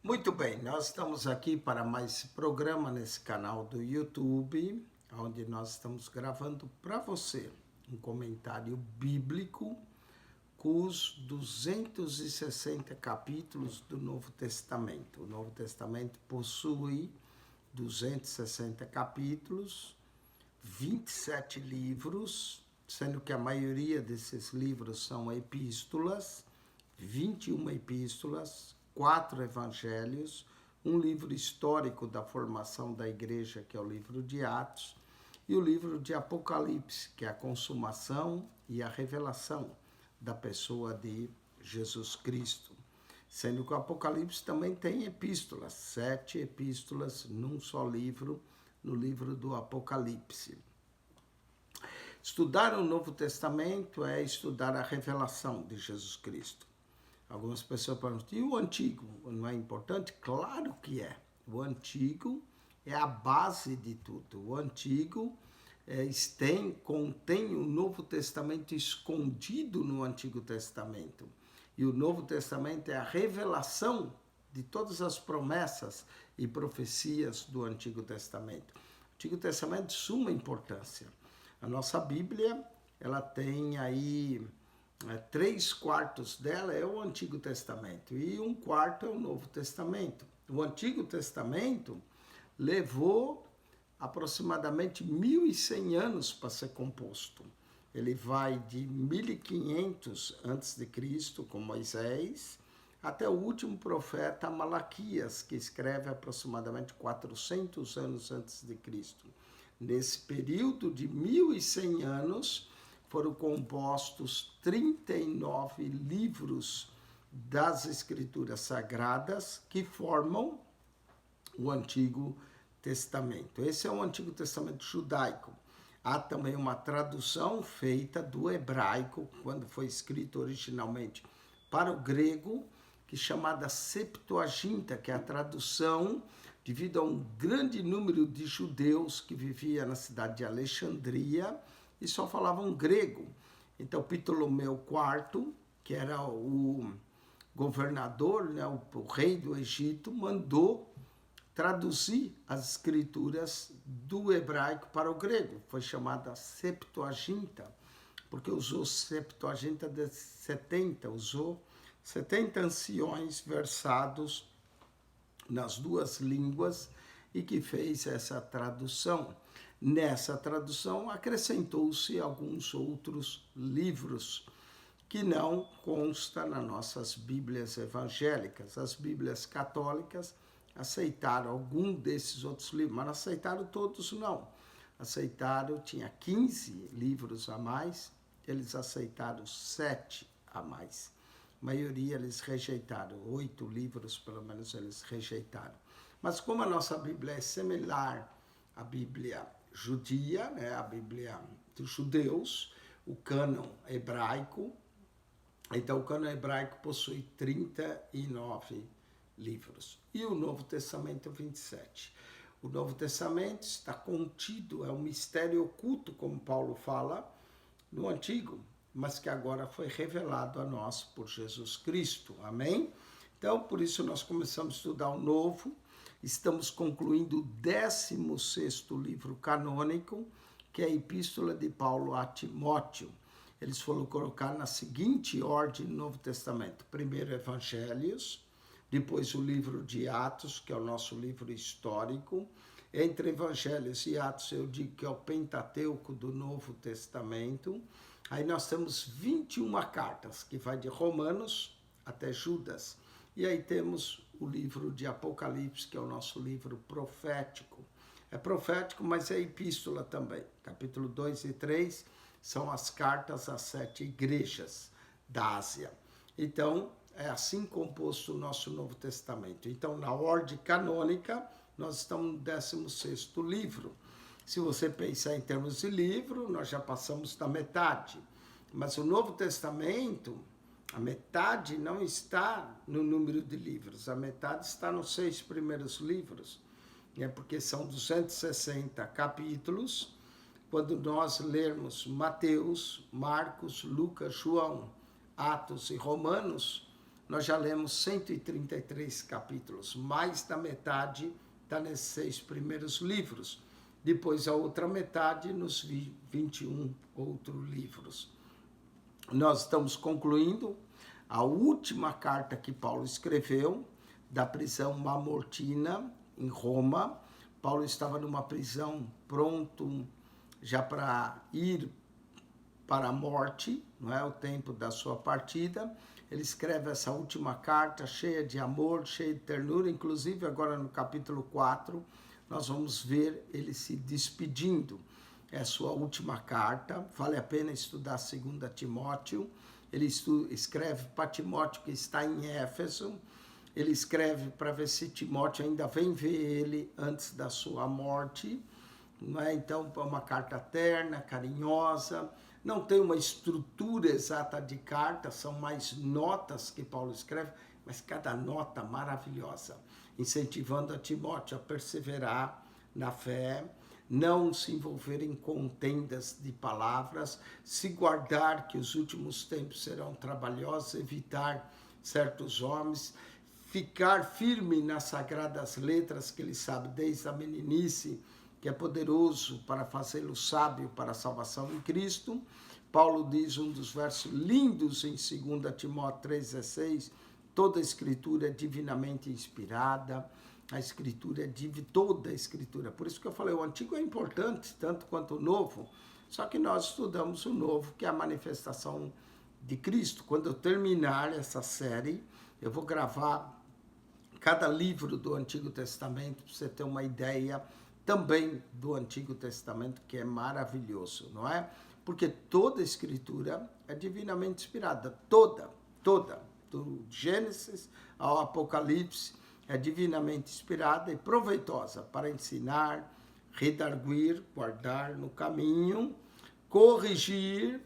Muito bem, nós estamos aqui para mais esse programa nesse canal do YouTube, onde nós estamos gravando para você um comentário bíblico com os 260 capítulos do Novo Testamento. O Novo Testamento possui 260 capítulos, 27 livros, sendo que a maioria desses livros são epístolas, 21 epístolas, 4 evangelhos, um livro histórico da formação da igreja, que é o livro de Atos, e o livro de Apocalipse, que é a consumação e a revelação da pessoa de Jesus Cristo. Sendo que o Apocalipse também tem epístolas, 7 epístolas num só livro, no livro do Apocalipse. Estudar o Novo Testamento é estudar a revelação de Jesus Cristo. Algumas pessoas perguntam, e o Antigo não é importante? Claro que é. O Antigo é a base de tudo. O Antigo contém o Novo Testamento escondido no Antigo Testamento. E o Novo Testamento é a revelação de todas as promessas e profecias do Antigo Testamento. O Antigo Testamento é de suma importância. A nossa Bíblia, ela tem aí 3/4 dela é o Antigo Testamento e 1/4 é o Novo Testamento. O Antigo Testamento levou aproximadamente 1.100 anos para ser composto. Ele vai de 1500 a.C., com Moisés, até o último profeta Malaquias, que escreve aproximadamente 400 anos antes de Cristo. Nesse período de 1.100 anos, foram compostos 39 livros das Escrituras Sagradas que formam o Antigo Testamento. Esse é o Antigo Testamento judaico. Há também uma tradução feita do hebraico, quando foi escrito originalmente para o grego, que é chamada Septuaginta, que é a tradução devido a um grande número de judeus que vivia na cidade de Alexandria e só falavam grego. Então Ptolomeu IV, que era o governador, né, o rei do Egito, mandou traduzir as escrituras do hebraico para o grego. Foi chamada Septuaginta, porque usou Septuaginta de 70, usou 70 anciões versados nas duas línguas e que fez essa tradução. Nessa tradução acrescentou-se alguns outros livros que não constam nas nossas Bíblias evangélicas. As Bíblias católicas aceitaram algum desses outros livros, mas não aceitaram todos não. Aceitaram, tinha 15 livros a mais, eles aceitaram 7 a mais. A maioria eles rejeitaram, 8 livros pelo menos eles rejeitaram. Mas como a nossa Bíblia é similar à Bíblia judia, né, a Bíblia dos judeus, o cânon hebraico, então o cânon hebraico possui 39 livros. E o Novo Testamento 27. O Novo Testamento está contido, é um mistério oculto, como Paulo fala, no Antigo, mas que agora foi revelado a nós por Jesus Cristo. Amém? Então, por isso nós começamos a estudar o Novo. Estamos concluindo o 16º livro canônico, que é a Epístola de Paulo a Timóteo. Eles foram colocar na seguinte ordem no Novo Testamento. Primeiro Evangelhos, depois o livro de Atos, que é o nosso livro histórico. Entre Evangelhos e Atos eu digo que é o Pentateuco do Novo Testamento. Aí nós temos 21 cartas, que vai de Romanos até Judas. E aí temos o livro de Apocalipse, que é o nosso livro profético. É profético, mas é epístola também. Capítulo 2 e 3 são as cartas às 7 igrejas da Ásia. Então, é assim composto o nosso Novo Testamento. Então, na ordem canônica, nós estamos no 16º livro. Se você pensar em termos de livro, nós já passamos da metade. Mas o Novo Testamento, a metade não está no número de livros, a metade está nos 6 primeiros livros, né? Porque são 260 capítulos. Quando nós lermos Mateus, Marcos, Lucas, João, Atos e Romanos, nós já lemos 133 capítulos, mais da metade está nesses 6 primeiros livros. Depois a outra metade nos 21 outros livros. Nós estamos concluindo a última carta que Paulo escreveu da prisão Mamertina em Roma. Paulo estava numa prisão pronto já para ir para a morte, não é o tempo da sua partida. Ele escreve essa última carta cheia de amor, cheia de ternura, inclusive agora no capítulo 4, nós vamos ver ele se despedindo. É a sua última carta, vale a pena estudar 2 Timóteo. Ele escreve para Timóteo que está em Éfeso. Ele escreve para ver se Timóteo ainda vem ver ele antes da sua morte. Não é? Então, é uma carta terna, carinhosa. Não tem uma estrutura exata de carta, são mais notas que Paulo escreve, mas cada nota maravilhosa, incentivando a Timóteo a perseverar na fé, não se envolver em contendas de palavras, se guardar que os últimos tempos serão trabalhosos, evitar certos homens, ficar firme nas sagradas letras que ele sabe desde a meninice, que é poderoso para fazê-lo sábio para a salvação em Cristo. Paulo diz um dos versos lindos em 2 Timóteo 3,16, toda a escritura é divinamente inspirada, a escritura é toda a escritura. Por isso que eu falei, o antigo é importante, tanto quanto o novo, só que nós estudamos o novo, que é a manifestação de Cristo. Quando eu terminar essa série, eu vou gravar cada livro do Antigo Testamento, para você ter uma ideia também do Antigo Testamento, que é maravilhoso, não é? Porque toda a escritura é divinamente inspirada, toda, do Gênesis ao Apocalipse, é divinamente inspirada e proveitosa para ensinar, redarguir, guardar no caminho, corrigir,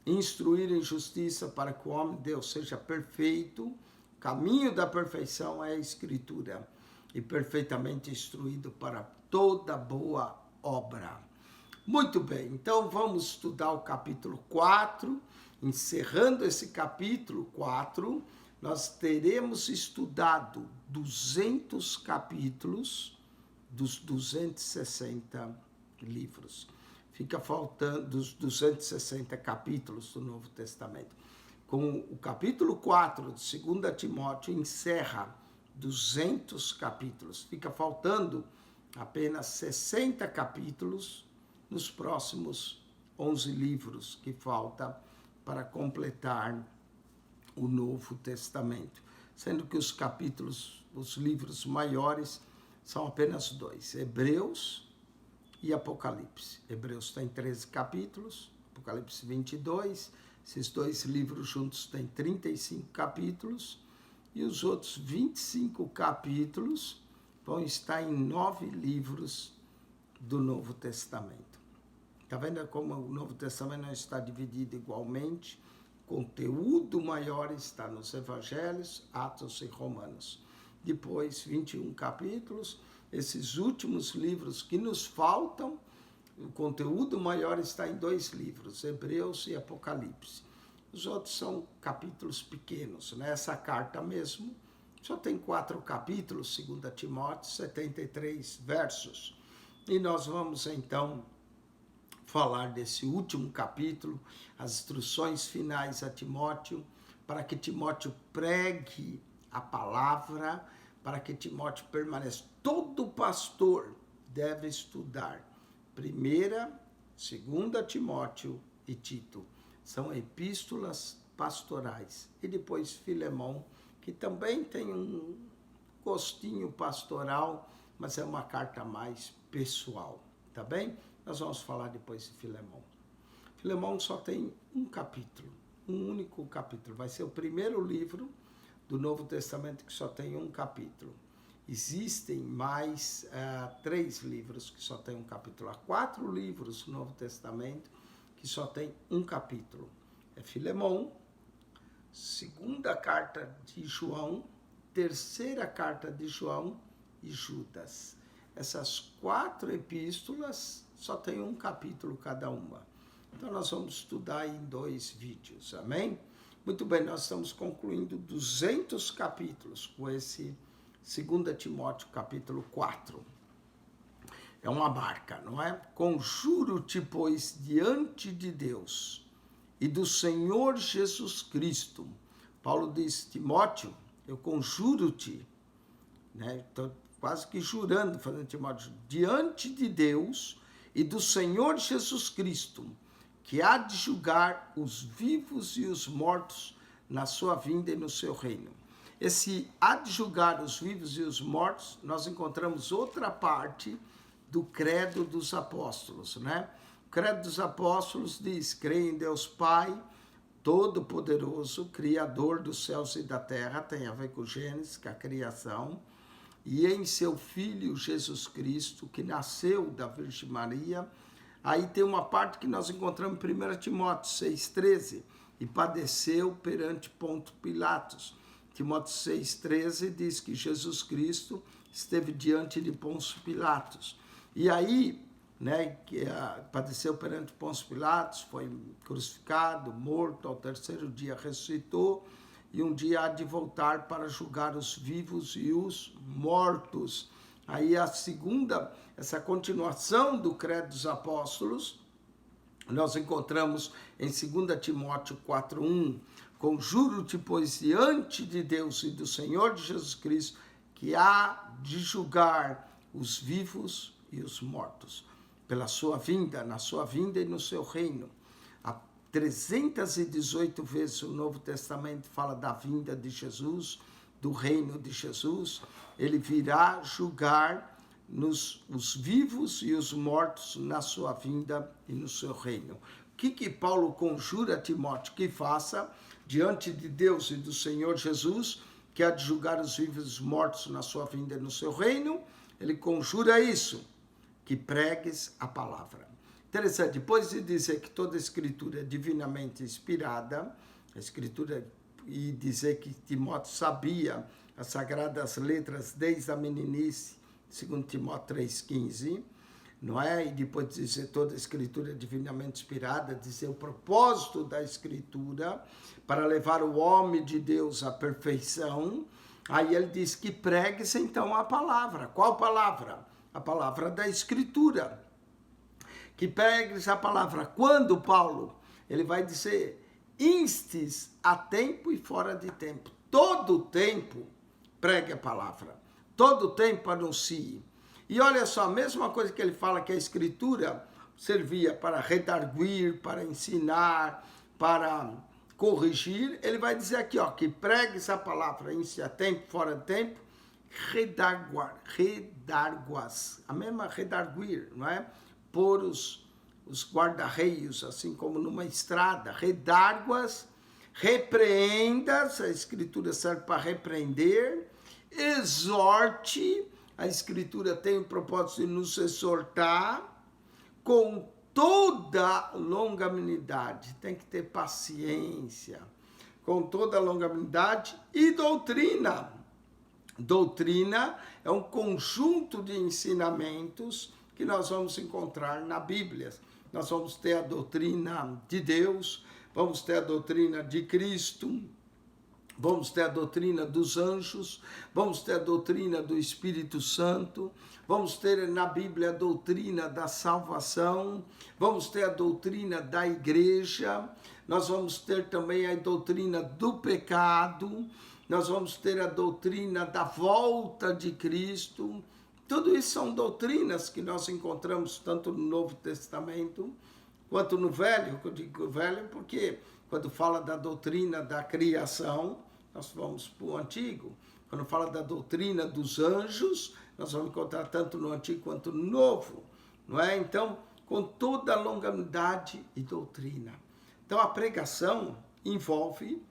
instruir em justiça para que o homem de Deus seja perfeito. O caminho da perfeição é a escritura e perfeitamente instruído para toda boa obra. Muito bem, então vamos estudar o capítulo 4. Encerrando esse capítulo 4, nós teremos estudado 200 capítulos dos 260 livros. Fica faltando dos 260 capítulos do Novo Testamento. Com o capítulo 4 de 2 Timóteo encerra 200 capítulos. Fica faltando apenas 60 capítulos nos próximos 11 livros que falta para completar o Novo Testamento. Sendo que os capítulos, os livros maiores, são apenas 2, Hebreus e Apocalipse. Hebreus tem 13 capítulos, Apocalipse 22, esses 2 livros juntos têm 35 capítulos, e os outros 25 capítulos vão estar em 9 livros do Novo Testamento. Está vendo como o Novo Testamento não está dividido igualmente? O conteúdo maior está nos Evangelhos, Atos e Romanos. Depois, 21 capítulos, esses últimos livros que nos faltam, o conteúdo maior está em 2 livros, Hebreus e Apocalipse. Os outros são capítulos pequenos, né? Essa carta mesmo só tem 4 capítulos, 2 Timóteo, 73 versos. E nós vamos então falar desse último capítulo, as instruções finais a Timóteo, para que Timóteo pregue a palavra, para que Timóteo permaneça. Todo pastor deve estudar 1ª, 2ª Timóteo e Tito. São epístolas pastorais. E depois Filemão, que também tem um gostinho pastoral, mas é uma carta mais pessoal, tá bem? Nós vamos falar depois de Filemão. Filemão só tem um capítulo, um único capítulo. Vai ser o primeiro livro do Novo Testamento que só tem um capítulo. Existem mais 3 livros que só tem um capítulo. Há 4 livros do Novo Testamento que só tem um capítulo. É Filemão, 2ª carta de João, 3ª carta de João e Judas. Essas 4 epístolas só tem um capítulo cada uma. Então nós vamos estudar em 2 vídeos, amém? Muito bem, nós estamos concluindo 200 capítulos com esse 2 Timóteo capítulo 4. É uma barca, não é? Conjuro-te, pois, diante de Deus e do Senhor Jesus Cristo. Paulo diz, Timóteo, eu conjuro-te, né? Estou quase que jurando, fazendo Timóteo, diante de Deus e do Senhor Jesus Cristo, que há de julgar os vivos e os mortos na sua vinda e no seu reino. Esse há de julgar os vivos e os mortos, nós encontramos outra parte do credo dos apóstolos, né? O credo dos apóstolos diz, creio em Deus Pai, Todo-Poderoso, Criador dos céus e da terra, tem a ver com Gênesis, com a criação, e em seu Filho Jesus Cristo, que nasceu da Virgem Maria. Aí tem uma parte que nós encontramos em 1 Timóteo 6,13, e padeceu perante Ponto Pilatos. Timóteo 6,13 diz que Jesus Cristo esteve diante de Pôncio Pilatos. E aí, né, que padeceu perante Pôncio Pilatos, foi crucificado, morto, ao terceiro dia ressuscitou, e um dia há de voltar para julgar os vivos e os mortos. Aí a segunda, essa continuação do credo dos apóstolos, nós encontramos em 2 Timóteo 4,1, conjuro-te, pois, diante de Deus e do Senhor de Jesus Cristo, que há de julgar os vivos e os mortos, pela sua vinda, na sua vinda e no seu reino. Há 318 vezes o Novo Testamento fala da vinda de Jesus, do reino de Jesus. Ele virá julgar os vivos e os mortos na sua vinda e no seu reino. O que Paulo conjura a Timóteo que faça diante de Deus e do Senhor Jesus, que há de julgar os vivos e os mortos na sua vinda e no seu reino? Ele conjura isso, que pregues a palavra. Interessante, depois de dizer que toda a escritura é divinamente inspirada, a escritura, e dizer que Timóteo sabia as sagradas letras desde a meninice, segundo Timóteo 3,15, não é? E depois de dizer toda a escritura é divinamente inspirada, dizer o propósito da escritura para levar o homem de Deus à perfeição. Aí ele diz que pregue-se então a palavra. Qual palavra? A palavra da escritura. Que pregue-se a palavra. Quando, Paulo? Ele vai dizer, instes a tempo e fora de tempo. Todo tempo pregue a palavra. Todo tempo anuncie. E olha só, a mesma coisa que ele fala que a escritura servia para redarguir, para ensinar, para corrigir, ele vai dizer aqui, ó, que pregue essa palavra, insiste a tempo, fora de tempo, redarguas, a mesma redarguir, não é? Por os guarda-reios, assim como numa estrada, redarguas, repreendas, a escritura serve para repreender, exorte, a escritura tem o propósito de nos exortar, com toda longanimidade, tem que ter paciência, com toda longanimidade e doutrina. Doutrina é um conjunto de ensinamentos que nós vamos encontrar na Bíblia. Nós vamos ter a doutrina de Deus, vamos ter a doutrina de Cristo, vamos ter a doutrina dos anjos, vamos ter a doutrina do Espírito Santo, vamos ter na Bíblia a doutrina da salvação, vamos ter a doutrina da igreja, nós vamos ter também a doutrina do pecado, nós vamos ter a doutrina da volta de Cristo. Tudo isso são doutrinas que nós encontramos tanto no Novo Testamento quanto no Velho. Eu digo Velho porque quando fala da doutrina da criação, nós vamos para o Antigo. Quando fala da doutrina dos anjos, nós vamos encontrar tanto no Antigo quanto no Novo, não é? Então, com toda a longanimidade e doutrina. Então, a pregação envolve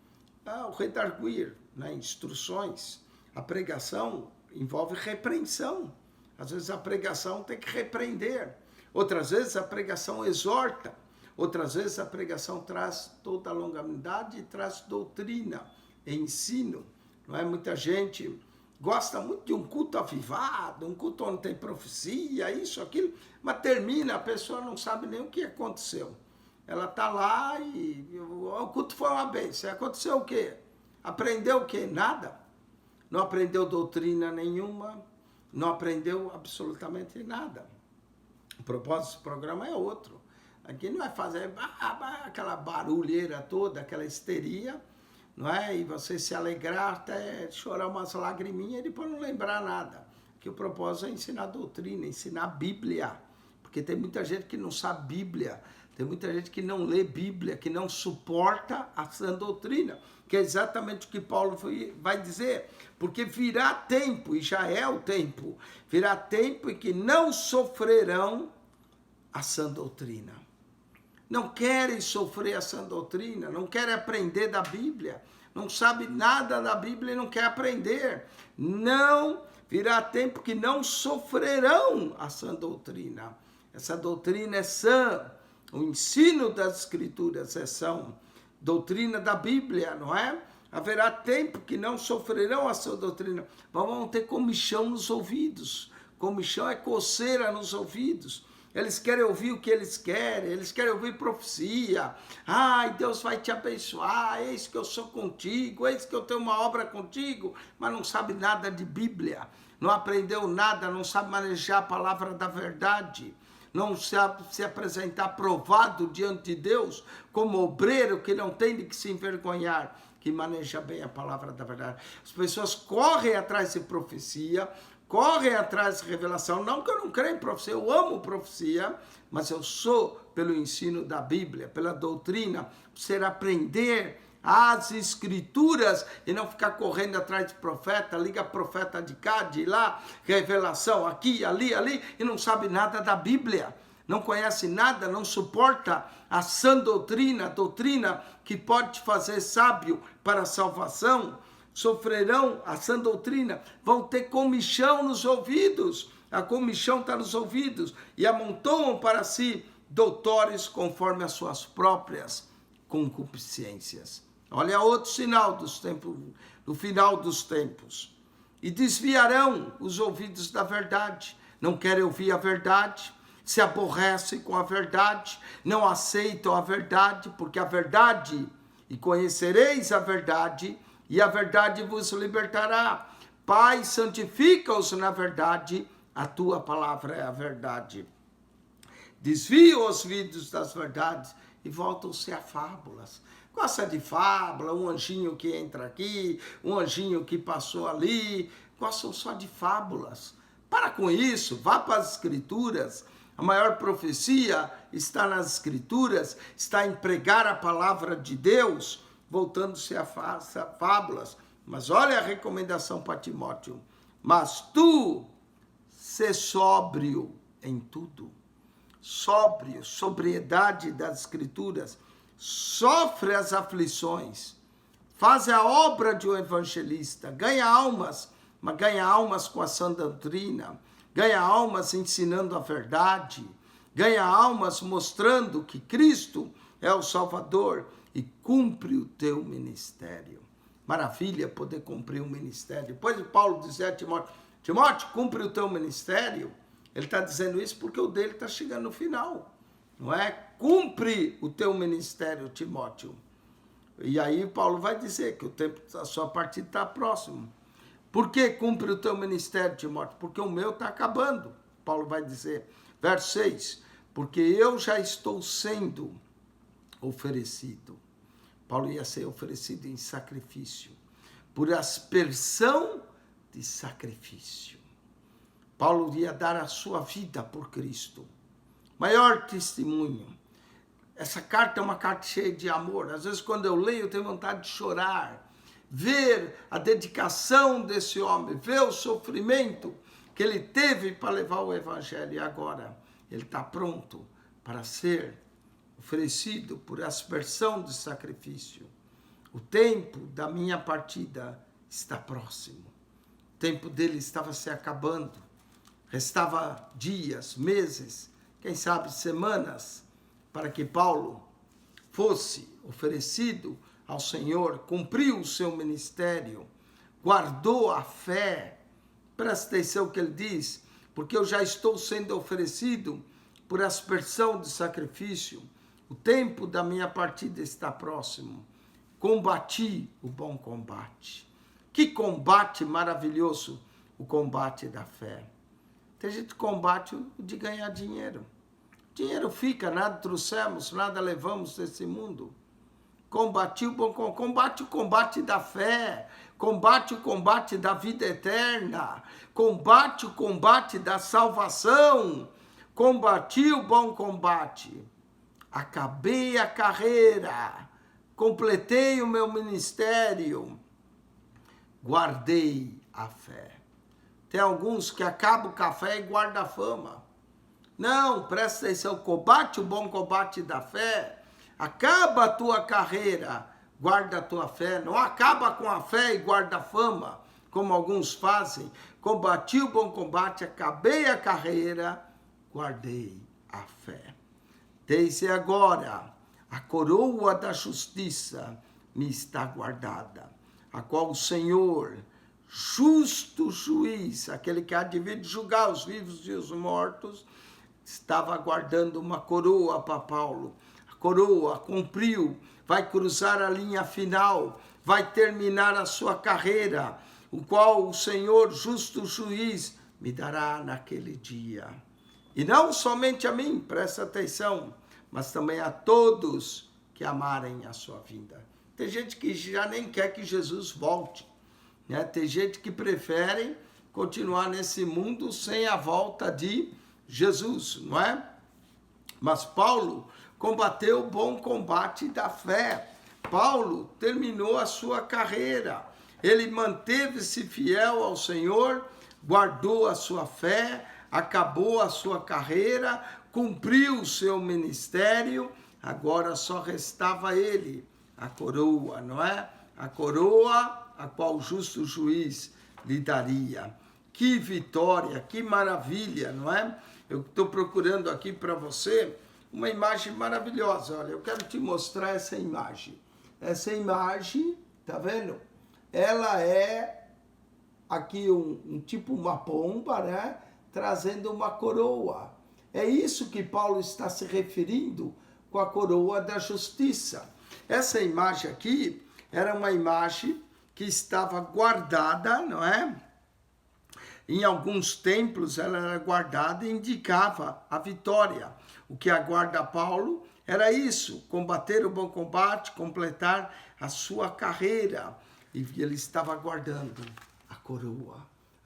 o redarguir, né? Instruções. A pregação envolve repreensão. Às vezes a pregação tem que repreender. Outras vezes a pregação exorta. Outras vezes a pregação traz toda a longanimidade e traz doutrina, ensino. Não é? Muita gente gosta muito de um culto avivado, um culto onde tem profecia, isso, aquilo, mas termina, a pessoa não sabe nem o que aconteceu. ela está lá e o culto foi uma bênção. Aconteceu o quê? Aprendeu o quê? Nada. Não aprendeu doutrina nenhuma, não aprendeu absolutamente nada. O propósito do programa é outro. Aqui não é fazer aquela barulheira toda, aquela histeria, não é? E você se alegrar até chorar umas lagriminhas e depois não lembrar nada. Que o propósito é ensinar doutrina, ensinar a Bíblia. Porque tem muita gente que não sabe Bíblia, tem muita gente que não lê Bíblia, que não suporta a sã doutrina, que é exatamente o que Paulo vai dizer. Porque virá tempo, e já é o tempo, virá tempo em que não sofrerão a sã doutrina. Não querem sofrer a sã doutrina, não querem aprender da Bíblia, não sabe nada da Bíblia e não quer aprender. Não, virá tempo que não sofrerão a sã doutrina. Essa doutrina é sã, o ensino das Escrituras é sã, doutrina da Bíblia, não é? Haverá tempo que não sofrerão a sã doutrina, vão ter comichão nos ouvidos. Comichão é coceira nos ouvidos. Eles querem ouvir o que eles querem ouvir profecia. Ai, Deus vai te abençoar, eis que eu sou contigo, eis que eu tenho uma obra contigo, mas não sabe nada de Bíblia, não aprendeu nada, não sabe manejar a palavra da verdade, não sabe se apresentar provado diante de Deus, como obreiro que não tem de que se envergonhar, que maneja bem a palavra da verdade. As pessoas correm atrás de profecia, correm atrás de revelação, não que eu não creio em profecia, eu amo profecia, mas eu sou pelo ensino da Bíblia, pela doutrina, ser aprender as Escrituras e não ficar correndo atrás de profeta, liga profeta de cá, de lá, revelação aqui, ali, e não sabe nada da Bíblia, não conhece nada, não suporta a sã doutrina, a doutrina que pode te fazer sábio para a salvação. Sofrerão a sã doutrina, vão ter comichão nos ouvidos, a comichão está nos ouvidos, e amontoam para si doutores conforme as suas próprias concupiscências. Olha outro sinal dos tempos, do final dos tempos. E desviarão os ouvidos da verdade, não querem ouvir a verdade, se aborrecem com a verdade, não aceitam a verdade, porque a verdade, e conhecereis a verdade, e a verdade vos libertará. Pai, santifica-os na verdade, a tua palavra é a verdade. Desvia os ouvidos das verdades e voltam-se a fábulas. Gosta de fábula, um anjinho que entra aqui, um anjinho que passou ali, gostam só de fábulas. Para com isso, vá para as Escrituras. A maior profecia está nas Escrituras, está em pregar a palavra de Deus, voltando-se a fábulas. Mas olha a recomendação para Timóteo. Mas tu, sê sóbrio em tudo. Sóbrio, sobriedade das Escrituras. Sofre as aflições. Faz a obra de um evangelista. Ganha almas, mas ganha almas com a sã doutrina. Ganha almas ensinando a verdade. Ganha almas mostrando que Cristo é o Salvador. E cumpre o teu ministério. Maravilha poder cumprir o ministério. Depois de Paulo dizer a Timóteo, Timóteo, cumpre o teu ministério. Ele está dizendo isso porque o dele está chegando no final. Não é? Cumpre o teu ministério, Timóteo. E aí Paulo vai dizer que o tempo da sua partida está próximo. Por que cumpre o teu ministério, Timóteo? Porque o meu está acabando. Paulo vai dizer, verso 6, porque eu já estou sendo oferecido. Paulo ia ser oferecido em sacrifício, por aspersão de sacrifício. Paulo ia dar a sua vida por Cristo. Maior testemunho. Essa carta é uma carta cheia de amor. Às vezes, quando eu leio, eu tenho vontade de chorar. Ver a dedicação desse homem, ver o sofrimento que ele teve para levar o evangelho. E agora, ele está pronto para ser oferecido por aspersão de sacrifício. O tempo da minha partida está próximo. O tempo dele estava se acabando. Restava dias, meses, quem sabe semanas, para que Paulo fosse oferecido ao Senhor, cumpriu o seu ministério, guardou a fé. Presta atenção no que ele diz, porque eu já estou sendo oferecido por aspersão de sacrifício, O tempo da minha partida está próximo. Combati o bom combate. Que combate maravilhoso, o combate da fé. Tem gente que combate o de ganhar dinheiro. Dinheiro fica, nada trouxemos, nada levamos desse mundo. Combati o bom combate, o combate da fé. Combate o combate da vida eterna. Combate o combate da salvação. Combati o bom combate. Acabei a carreira. Completei o meu ministério. Guardei a fé. Tem alguns que acabam o café e guardam a fama. Não, presta atenção, combate o bom combate da fé, acaba a tua carreira, guarda a tua fé. Não acaba com a fé e guarda a fama, como alguns fazem. Combati o bom combate, acabei a carreira, guardei a fé. Desde agora, a coroa da justiça me está guardada, a qual o Senhor, justo juiz, aquele que há de vir julgar os vivos e os mortos, estava aguardando uma coroa para Paulo. A coroa cumpriu, vai cruzar a linha final, vai terminar a sua carreira, o qual o Senhor, justo juiz, me dará naquele dia. E não somente a mim, presta atenção, mas também a todos que amarem a sua vinda. Tem gente que já nem quer que Jesus volte, né? Tem gente que prefere continuar nesse mundo sem a volta de Jesus, não é? Mas Paulo combateu o bom combate da fé. Paulo terminou a sua carreira. Ele manteve-se fiel ao Senhor, guardou a sua fé, acabou a sua carreira, cumpriu o seu ministério. Agora só restava ele, a coroa, não é? A coroa a qual o justo juiz lhe daria. Que vitória, que maravilha, não é? Eu estou procurando aqui para você uma imagem maravilhosa. Olha, eu quero te mostrar essa imagem. Essa imagem, tá vendo? Ela é aqui tipo uma pomba, né? Trazendo uma coroa. É isso que Paulo está se referindo com a coroa da justiça. Essa imagem aqui era uma imagem que estava guardada, não é? Em alguns templos ela era guardada e indicava a vitória. O que aguarda Paulo era isso, combater o bom combate, completar a sua carreira. E ele estava guardando a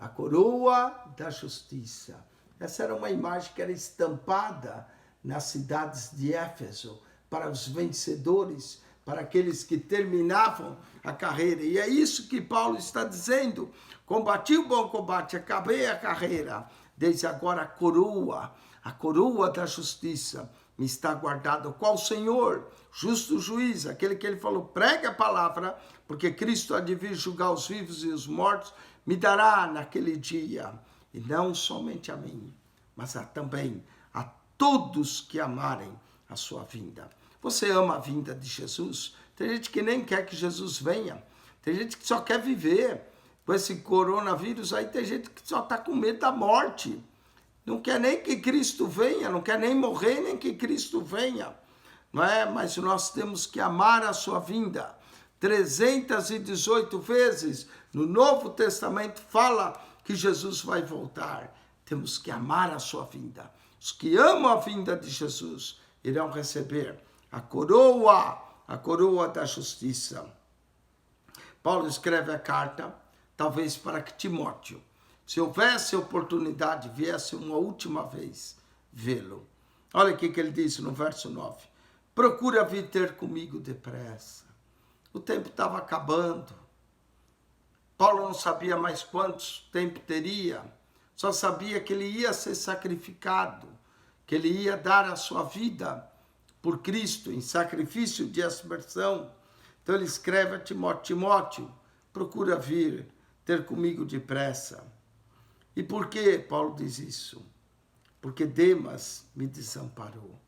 coroa da justiça. Essa era uma imagem que era estampada nas cidades de Éfeso, para os vencedores, para aqueles que terminavam a carreira. E é isso que Paulo está dizendo. Combati o bom combate, acabei a carreira. Desde agora a coroa da justiça me está guardada. Qual o Senhor, justo juiz, aquele que ele falou, pregue a palavra, porque Cristo há de vir julgar os vivos e os mortos, me dará naquele dia. E não somente a mim, mas também a todos que amarem a sua vinda. Você ama a vinda de Jesus? Tem gente que nem quer que Jesus venha. Tem gente que só quer viver. Com esse coronavírus aí, tem gente que só está com medo da morte. Não quer nem que Cristo venha, não quer nem morrer, nem que Cristo venha. Não é? Mas nós temos que amar a sua vinda. 318 vezes no Novo Testamento fala que Jesus vai voltar. Temos que amar a sua vinda. Os que amam a vinda de Jesus irão receber a coroa da justiça. Paulo escreve a carta, talvez para que Timóteo, se houvesse oportunidade, viesse uma última vez vê-lo. Olha o que ele diz no verso 9. Procura vir ter comigo depressa. O tempo estava acabando. Paulo não sabia mais quanto tempo teria, só sabia que ele ia ser sacrificado, que ele ia dar a sua vida por Cristo, em sacrifício de aspersão. Então ele escreve a Timóteo, Timóteo, procura vir ter comigo depressa. E por que Paulo diz isso? Porque Demas me desamparou.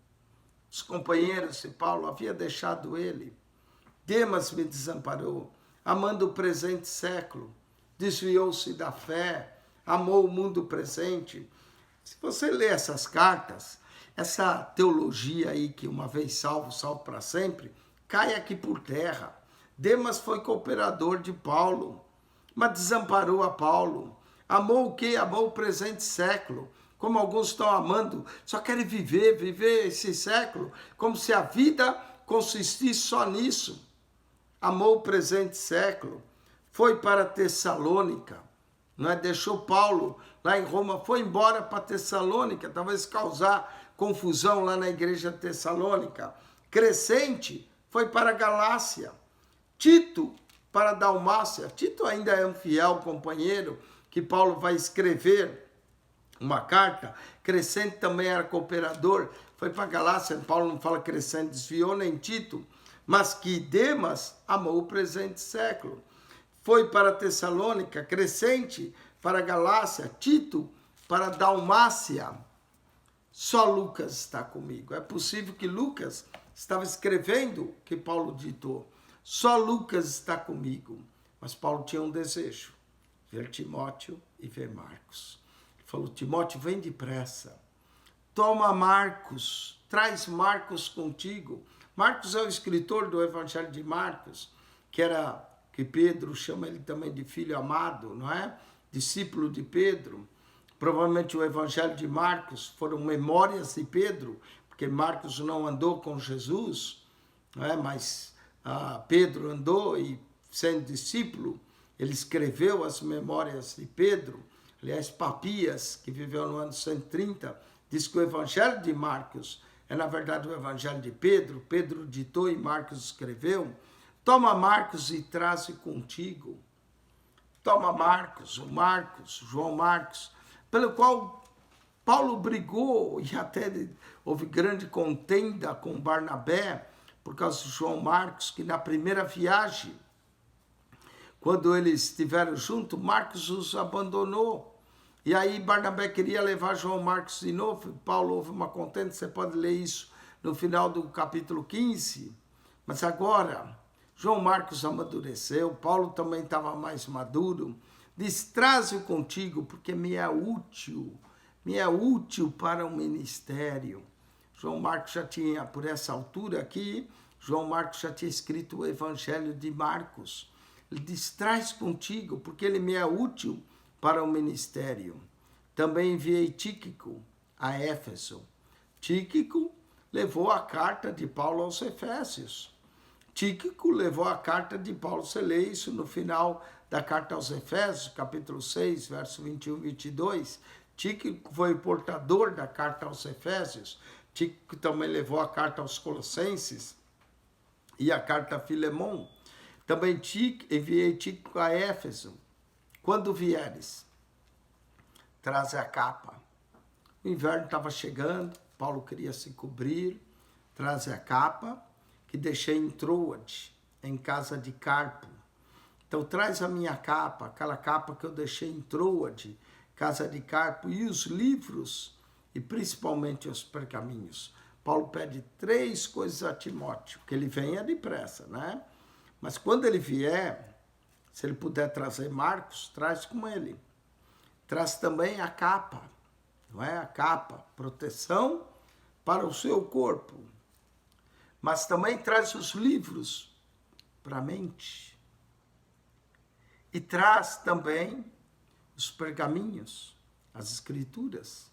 Os companheiros de Paulo haviam deixado ele. Demas me desamparou, amando o presente século, desviou-se da fé, amou o mundo presente. Se você ler essas cartas, essa teologia aí que uma vez salvo, salvo para sempre, cai aqui por terra. Demas foi cooperador de Paulo, mas desamparou a Paulo. Amou o quê? Amou o presente século, como alguns estão amando, só querem viver esse século, como se a vida consistisse só nisso. Amou o presente século, foi para Tessalônica, não é? Deixou Paulo lá em Roma, foi embora para Tessalônica, talvez causar confusão lá na igreja tessalônica. Crescente foi para Galácia. Tito para Dalmácia. Tito ainda é um fiel companheiro que Paulo vai escrever uma carta. Crescente também era cooperador, foi para Galácia. Paulo não fala Crescente desviou nem Tito, mas que Demas amou o presente século. Foi para Tessalônica. Crescente para Galácia. Tito para Dalmácia. Só Lucas está comigo. É possível que Lucas estava escrevendo o que Paulo ditou. Só Lucas está comigo. Mas Paulo tinha um desejo: ver Timóteo e ver Marcos. Ele falou: Timóteo, vem depressa. Toma Marcos, traz Marcos contigo. Marcos é o escritor do Evangelho de Marcos, que Pedro chama ele também de filho amado, não é? Discípulo de Pedro. Provavelmente o Evangelho de Marcos foram memórias de Pedro, porque Marcos não andou com Jesus, não é? Mas Pedro andou e, sendo discípulo, ele escreveu as memórias de Pedro. Aliás, Papias, que viveu no ano 130, diz que o Evangelho de Marcos é, na verdade, o Evangelho de Pedro. Pedro ditou e Marcos escreveu. Toma Marcos e traze contigo. Toma Marcos, João Marcos, pelo qual Paulo brigou e até houve grande contenda com Barnabé por causa de João Marcos, que na primeira viagem, quando eles estiveram juntos, Marcos os abandonou. E aí Barnabé queria levar João Marcos de novo. Paulo houve uma contenda, você pode ler isso no final do capítulo 15. Mas agora, João Marcos amadureceu, Paulo também estava mais maduro. Diz, traze-o contigo, porque me é útil para o ministério. João Marcos já tinha, por essa altura aqui, João Marcos já tinha escrito o Evangelho de Marcos. Ele diz, traz contigo, porque ele me é útil para o ministério. Também enviei Tíquico a Éfeso. Tíquico levou a carta de Paulo aos Efésios. Tíquico levou a carta de Paulo, você lê isso no final da carta aos Efésios, capítulo 6, verso 21 e 22. Tíquico foi o portador da carta aos Efésios. Tíquico também levou a carta aos Colossenses e a carta a Filemon. Também enviei Tíquico a Éfeso. Quando vieres, traze a capa. O inverno estava chegando, Paulo queria se cobrir, traze a capa, que deixei em Troade, em casa de Carpo. Então traz a minha capa, aquela capa que eu deixei em Troade, casa de Carpo, e os livros, e principalmente os pergaminhos. Paulo pede 3 coisas a Timóteo, que ele venha depressa, né? Mas quando ele vier, se ele puder trazer Marcos, traz com ele. Traz também a capa, não é? A capa, proteção para o seu corpo. Mas também traz os livros para a mente. E traz também os pergaminhos, as escrituras,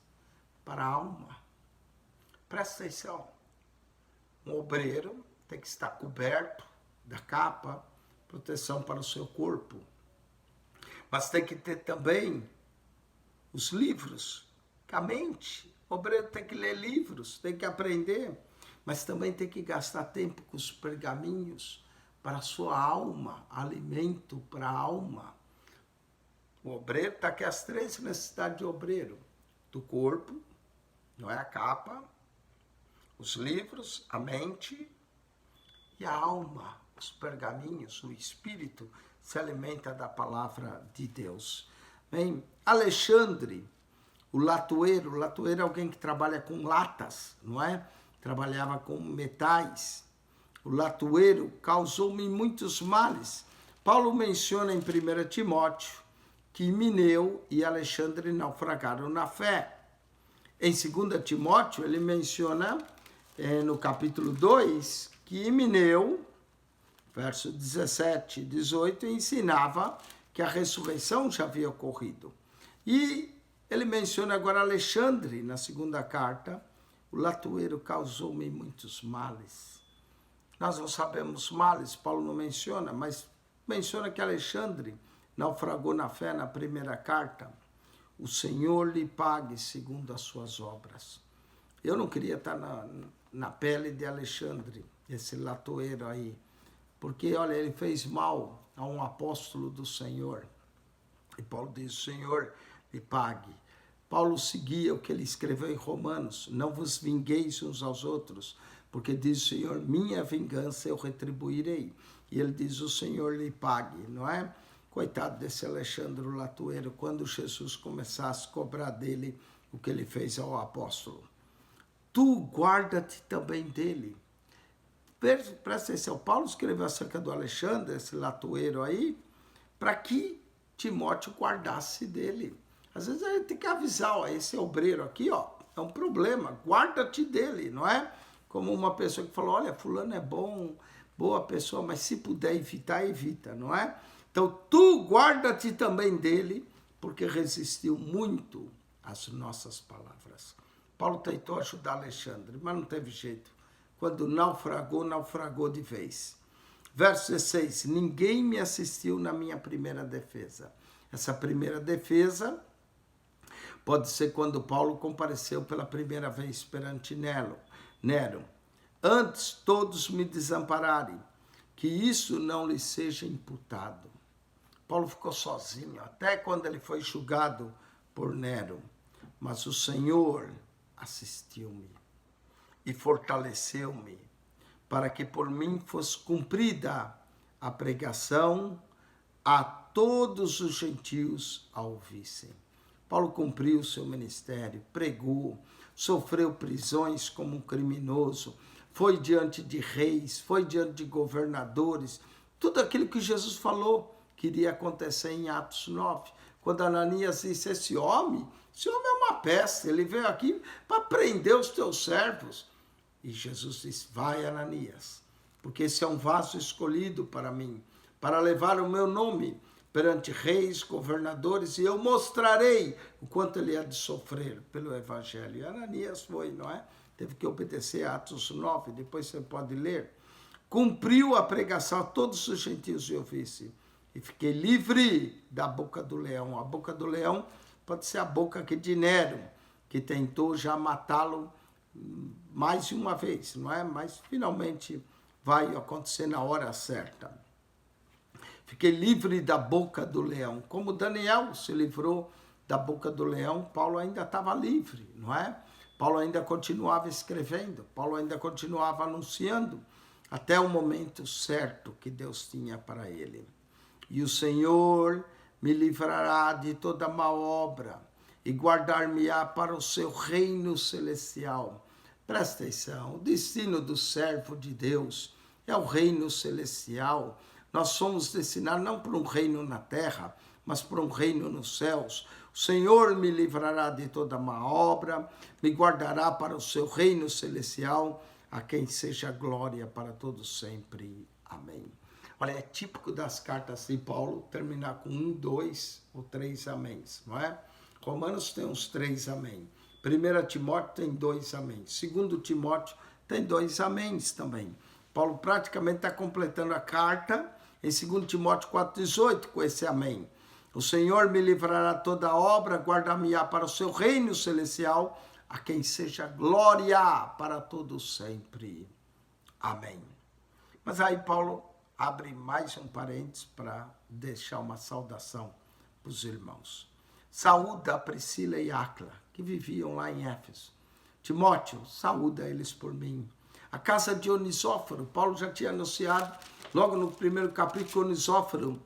para a alma. Presta atenção. Um obreiro tem que estar coberto da capa, proteção para o seu corpo. Mas tem que ter também os livros, a mente. O obreiro tem que ler livros, tem que aprender, mas também tem que gastar tempo com os pergaminhos para a sua alma, alimento para a alma. O obreiro está aqui as 3 necessidades de obreiro: do corpo, não é, a capa, os livros, a mente e a alma. Os pergaminhos, o espírito se alimenta da palavra de Deus. Bem, Alexandre, o latoeiro é alguém que trabalha com latas, não é? Trabalhava com metais. O latoeiro causou-me muitos males. Paulo menciona em 1 Timóteo que Mineu e Alexandre naufragaram na fé. Em 2 Timóteo, ele menciona no capítulo 2 que Himeneu, verso 17 e 18, ensinava que a ressurreição já havia ocorrido. E ele menciona agora Alexandre, na segunda carta, o latoeiro causou-me muitos males. Nós não sabemos males, Paulo não menciona, mas menciona que Alexandre naufragou na fé na primeira carta. O Senhor lhe pague segundo as suas obras. Eu não queria estar na pele de Alexandre, esse latoeiro aí, porque, olha, ele fez mal a um apóstolo do Senhor. E Paulo diz, o Senhor lhe pague. Paulo seguia o que ele escreveu em Romanos, não vos vingueis uns aos outros, porque diz o Senhor, minha vingança eu retribuirei. E ele diz, o Senhor lhe pague, não é? Coitado desse Alexandre o latoeiro, quando Jesus começasse a cobrar dele o que ele fez ao apóstolo. Tu guarda-te também dele. Presta atenção, Paulo escreveu acerca do Alexandre, esse latoeiro aí, para que Timóteo guardasse dele. Às vezes a gente tem que avisar, ó, esse obreiro aqui, ó, é um problema, guarda-te dele, não é? Como uma pessoa que falou, olha, fulano é bom, boa pessoa, mas se puder evitar, evita, não é? Então, tu guarda-te também dele, porque resistiu muito às nossas palavras. Paulo tentou ajudar Alexandre, mas não teve jeito. Quando naufragou de vez. Verso 16, ninguém me assistiu na minha primeira defesa. Essa primeira defesa pode ser quando Paulo compareceu pela primeira vez perante Nero. Antes todos me desampararem, que isso não lhe seja imputado. Paulo ficou sozinho, até quando ele foi julgado por Nero. Mas o Senhor assistiu-me e fortaleceu-me, para que por mim fosse cumprida a pregação a todos os gentios a ouvissem. Paulo cumpriu o seu ministério, pregou, sofreu prisões como um criminoso, foi diante de reis, foi diante de governadores, tudo aquilo que Jesus falou que iria acontecer em Atos 9, quando Ananias disse, esse homem é uma peste, ele veio aqui para prender os teus servos. E Jesus disse, vai Ananias, porque esse é um vaso escolhido para mim, para levar o meu nome perante reis, governadores, e eu mostrarei o quanto ele há de sofrer pelo evangelho. E Ananias foi, não é? Teve que obedecer a Atos 9, depois você pode ler. Cumpriu a pregação a todos os gentios e ouvisse, e fiquei livre da boca do leão. A boca do leão pode ser a boca aqui de Nero, que tentou já matá-lo mais de uma vez, não é? Mas finalmente vai acontecer na hora certa. Fiquei livre da boca do leão. Como Daniel se livrou da boca do leão, Paulo ainda estava livre, não é? Paulo ainda continuava escrevendo, Paulo ainda continuava anunciando, até o momento certo que Deus tinha para ele. E o Senhor me livrará de toda má obra e guardar-me-á para o seu reino celestial. Presta atenção, o destino do servo de Deus é o reino celestial. Nós somos destinados não para um reino na terra, mas para um reino nos céus. O Senhor me livrará de toda má obra, me guardará para o seu reino celestial, a quem seja glória para todos sempre. Amém. Olha, é típico das cartas de Paulo terminar com 1, 2 ou 3 améns, não é? Romanos tem uns 3 amém. 1 Timóteo tem 2 amém. 2 Timóteo tem 2 améns também. Paulo praticamente está completando a carta em 2 Timóteo 4,18 com esse amém. O Senhor me livrará toda obra, guardar-me-á para o seu reino celestial, a quem seja glória para todos sempre. Amém. Mas aí Paulo abre mais um parênteses para deixar uma saudação para os irmãos. Saúda a Priscila e Áquila, que viviam lá em Éfeso. Timóteo, saúda eles por mim. A casa de Onesíforo, Paulo já tinha anunciado, logo no primeiro capítulo, que Onesíforo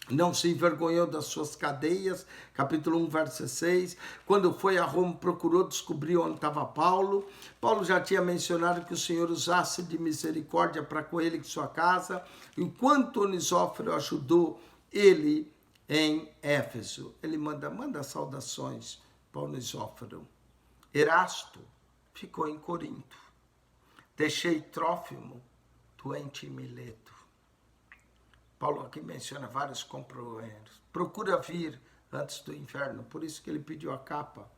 não se envergonhou das suas cadeias, capítulo 1, verso 6. Quando foi a Roma, procurou descobrir onde estava Paulo. Paulo já tinha mencionado que o Senhor usasse de misericórdia para com ele e sua casa. Enquanto Onesíforo ajudou ele em Éfeso, ele manda saudações para Onesíforo. Erasto ficou em Corinto. Deixei Trófimo doente em Mileto. Paulo aqui menciona vários companheiros. Procura vir antes do inverno, por isso que ele pediu a capa.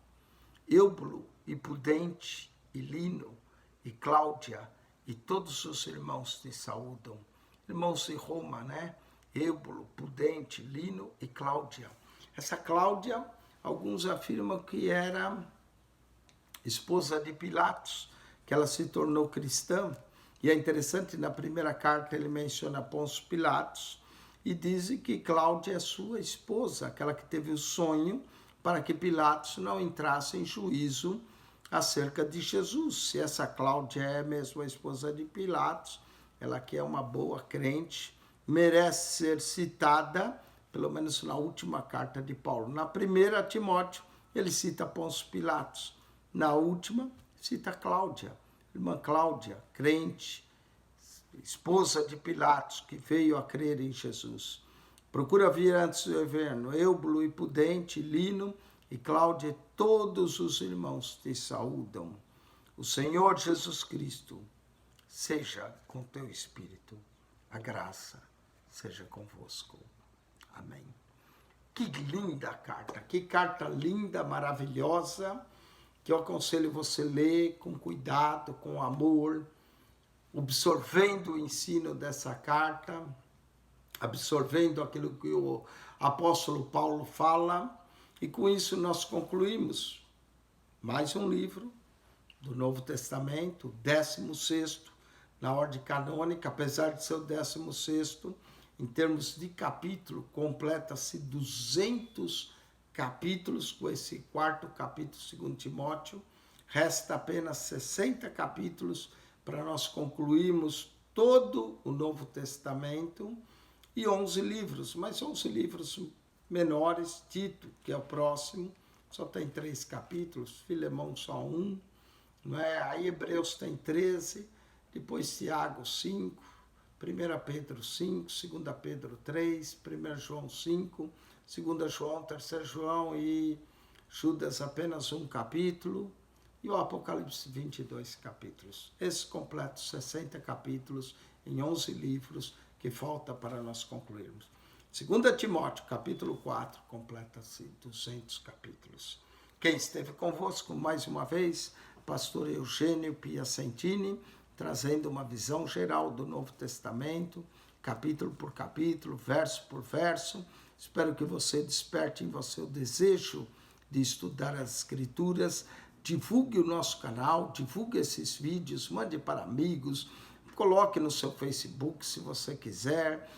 Eubulo, e Pudente, e Lino, e Cláudia, e todos os irmãos te saúdam. Irmãos de Roma, né? Eubulo, Pudente, Lino e Cláudia. Essa Cláudia, alguns afirmam que era esposa de Pilatos, que ela se tornou cristã. E é interessante, na primeira carta ele menciona Pôncio Pilatos e diz que Cláudia é sua esposa, aquela que teve o sonho para que Pilatos não entrasse em juízo acerca de Jesus. Se essa Cláudia é mesmo a esposa de Pilatos, ela que é uma boa crente, merece ser citada, pelo menos na última carta de Paulo. Na primeira, Timóteo, ele cita Pôncio Pilatos. Na última, cita Cláudia, irmã Cláudia, crente, esposa de Pilatos, que veio a crer em Jesus. Procura vir antes do inverno. Eubulo e Pudente, Lino e Cláudia, todos os irmãos te saúdam. O Senhor Jesus Cristo seja com teu espírito. A graça seja convosco. Amém. Que linda carta, que carta linda, maravilhosa, que eu aconselho você ler com cuidado, com amor, absorvendo o ensino dessa carta, absorvendo aquilo que o apóstolo Paulo fala, e com isso nós concluímos mais um livro do Novo Testamento, 16º, na ordem canônica, apesar de ser o 16º, em termos de capítulo, completa-se 200 capítulos, com esse quarto capítulo, 2 Timóteo, resta apenas 60 capítulos para nós concluirmos todo o Novo Testamento, e 11 livros, mas 11 livros menores. Tito, que é o próximo, só tem 3 capítulos, Filemão só 1, não é? Aí Hebreus tem 13, depois Tiago 5, 1 Pedro 5, 2 Pedro 3, 1 João 5, 2 João, 3 João e Judas apenas 1 capítulo, e o Apocalipse 22 capítulos. Esses completos 60 capítulos em 11 livros que falta para nós concluirmos. 2 Timóteo, capítulo 4, completa-se 200 capítulos. Quem esteve convosco mais uma vez, pastor Eugênio Piacentini, trazendo uma visão geral do Novo Testamento, capítulo por capítulo, verso por verso. Espero que você desperte em você o desejo de estudar as Escrituras. Divulgue o nosso canal, divulgue esses vídeos, mande para amigos, coloque no seu Facebook se você quiser,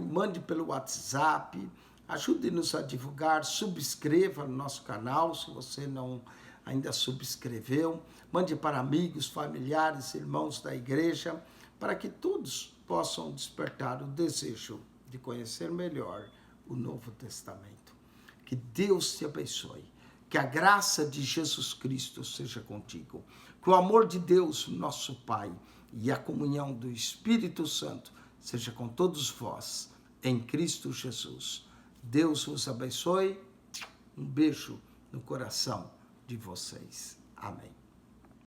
mande pelo WhatsApp, ajude-nos a divulgar, subscreva no nosso canal se você não ainda subscreveu, mande para amigos, familiares, irmãos da igreja, para que todos possam despertar o desejo de conhecer melhor o Novo Testamento. Que Deus te abençoe, que a graça de Jesus Cristo seja contigo, que o amor de Deus, nosso Pai, e a comunhão do Espírito Santo seja com todos vós, em Cristo Jesus. Deus vos abençoe. Um beijo no coração de vocês. Amém.